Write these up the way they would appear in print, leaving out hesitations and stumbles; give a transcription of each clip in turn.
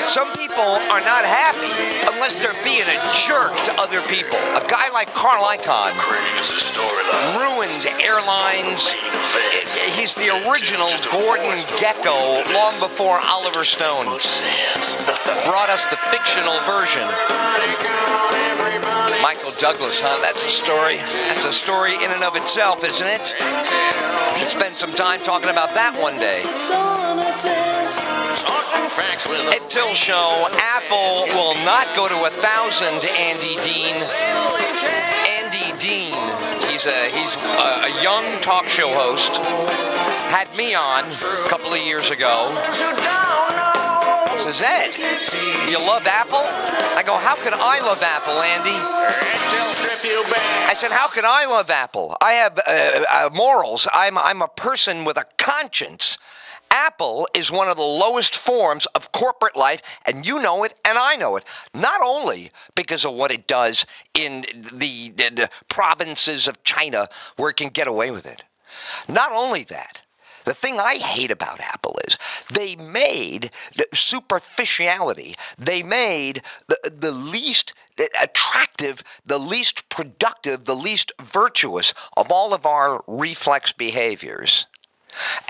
Some people are not happy unless they're being a jerk to other people. A guy like Carl Icahn ruined airlines. He's the original Gordon Gekko long before Oliver Stone brought us the fictional version. Michael Douglas, huh? That's a story. That's a story in and of itself, isn't it? We should spend some time talking about that one day. Ed Till Show. Apple will not go to 1,000, Andy Dean. Andy Dean. He's a young talk show host. Had me on a couple of years ago. Says, Ed, you love Apple? I go, how can I love Apple, Andy? I said, how can I love Apple? I have morals. I'm a person with a conscience. Apple is one of the lowest forms of corporate life, and you know it, and I know it. Not only because of what it does in the provinces of China where it can get away with it. Not only that. The thing I hate about Apple is they made the superficiality, they made the least attractive, the least productive, the least virtuous of all of our reflex behaviors.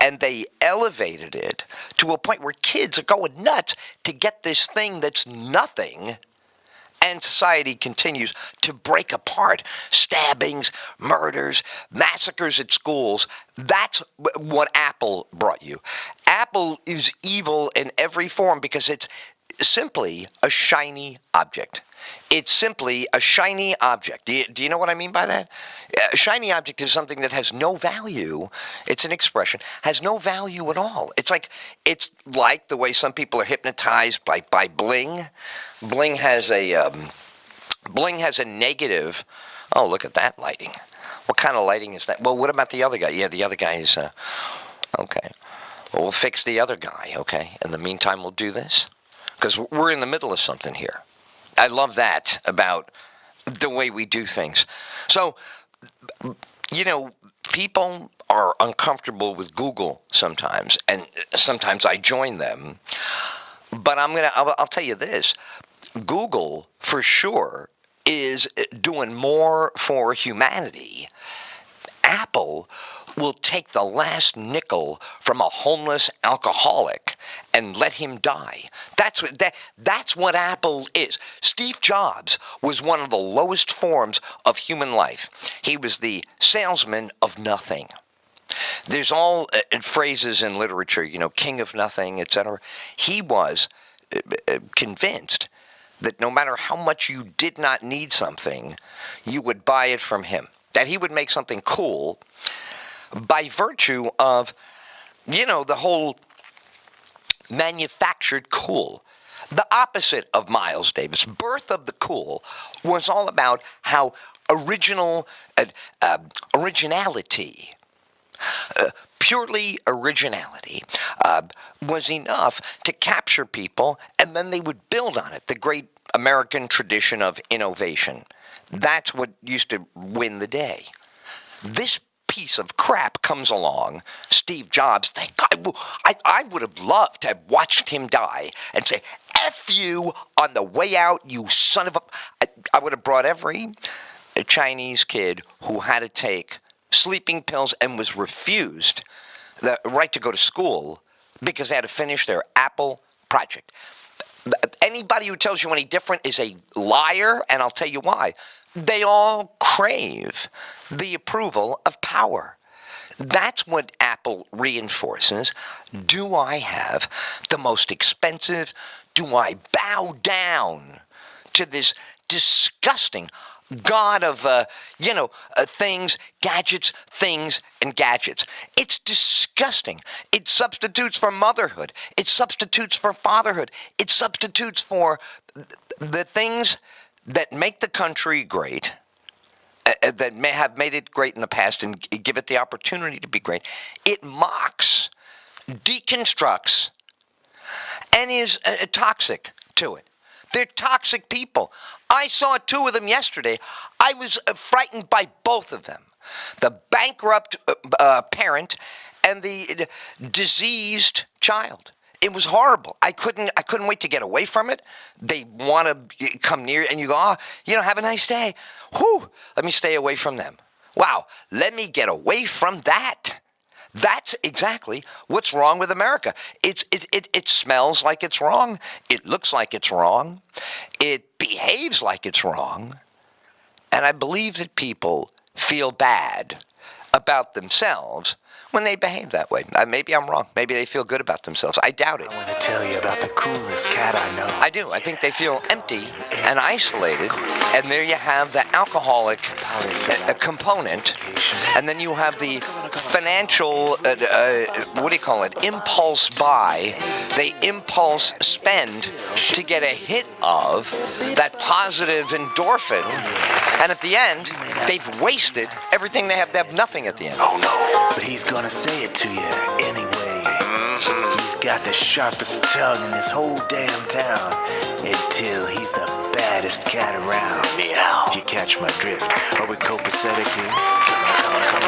And they elevated it to a point where kids are going nuts to get this thing that's nothing. And society continues to break apart. Stabbings, murders, massacres at schools. That's what Apple brought you. Apple is evil in every form because it's simply a shiny object. It's simply a shiny object. Do you know what I mean by that? A shiny object is something that has no value. It's an expression. Has no value at all. It's like the way some people are hypnotized by bling. Bling has a negative. Oh, look at that lighting. What kind of lighting is that? Well, what about the other guy? Yeah, the other guy is okay. Well, we'll fix the other guy. Okay. In the meantime, we'll do this because we're in the middle of something here. I love that about the way we do things. So, you know, people are uncomfortable with Google sometimes, and sometimes I join them. But I'll tell you this. Google, for sure, is doing more for humanity. Apple will take the last nickel from a homeless alcoholic and let him die. That's what Apple is. Steve Jobs was one of the lowest forms of human life. He was the salesman of nothing. There's all phrases in literature, you know, king of nothing, etc. He was convinced that no matter how much you did not need something, you would buy it from him. That he would make something cool by virtue of, you know, the whole manufactured cool. The opposite of Miles Davis. Birth of the Cool was all about how originality, purely originality, was enough to capture people, and then they would build on it. The great American tradition of innovation. That's what used to win the day. This piece of crap comes along, Steve Jobs. Thank God. I would have loved to have watched him die and say, F you on the way out, you son of a... I would have brought every Chinese kid who had to take sleeping pills and was refused the right to go to school because they had to finish their Apple project. Anybody who tells you any different is a liar, and I'll tell you why. They all crave the approval of power. That's what Apple reinforces. Do I have the most expensive? Do I bow down to this disgusting god of, things, gadgets, things, and gadgets? It's disgusting. It substitutes for motherhood. It substitutes for fatherhood. It substitutes for the things that make the country great, that may have made it great in the past and give it the opportunity to be great. It mocks, deconstructs, and is toxic to it. They're toxic people. I saw two of them yesterday. I was frightened by both of them. The bankrupt parent and the diseased child. It was horrible. I couldn't wait to get away from it. They want to come near, and you go, have a nice day. Whew, let me stay away from them. Wow, let me get away from that. That's exactly what's wrong with America. It smells like it's wrong. It looks like it's wrong. It behaves like it's wrong. And I believe that people feel bad about themselves when they behave that way. Maybe I'm wrong. Maybe they feel good about themselves. I doubt it. I want to tell you about the coolest cat I know. I do. I think they feel empty and isolated. And there you have the alcoholic component. And then you have the financial, impulse buy. They impulse spend to get a hit of that positive endorphin. And at the end, they've wasted everything they have. They have nothing at the end. Oh, no. But he's gonna say it to you anyway. He's got the sharpest tongue in this whole damn town. Until he's the baddest cat around. Meow. If you catch my drift. Are we copacetic here? Come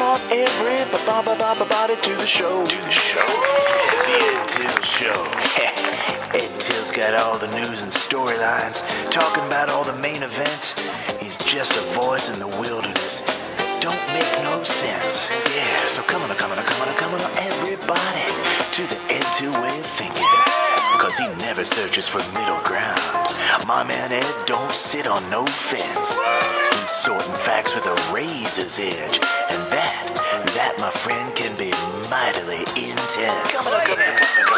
on, everybody to the show. To the show. The Ed Till Show. Ed Till's got all the news and storylines, talking about all the main events. He's just a voice in the wilderness that don't make no sense. Yeah, so come on, everybody, to the Ed Till way of thinking. Cause he never searches for middle ground. My man Ed don't sit on no fence. He's sorting facts with a razor's edge. And that, my friend, can be mightily intense.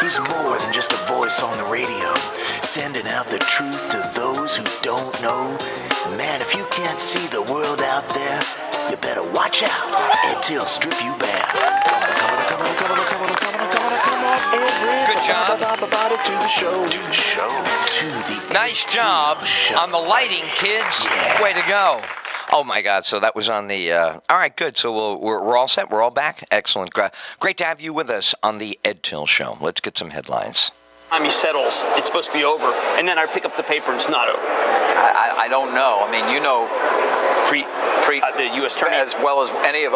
He's more than just a voice on the radio, sending out the truth to those who don't know. Man, if you can't see the world out there, you better watch out. Ed Till strip you bare. Good job. To the show. To the show. To the nice job on the lighting, kids. Yeah. Way to go. Oh, my God. So that was on the... all right, good. So we're all set. We're all back. Excellent. Great to have you with us on the Ed Till Show. Let's get some headlines. He settles, it's supposed to be over, and then I pick up the paper and it's not over. I don't know. I mean, the U.S. Attorney as well as any of us.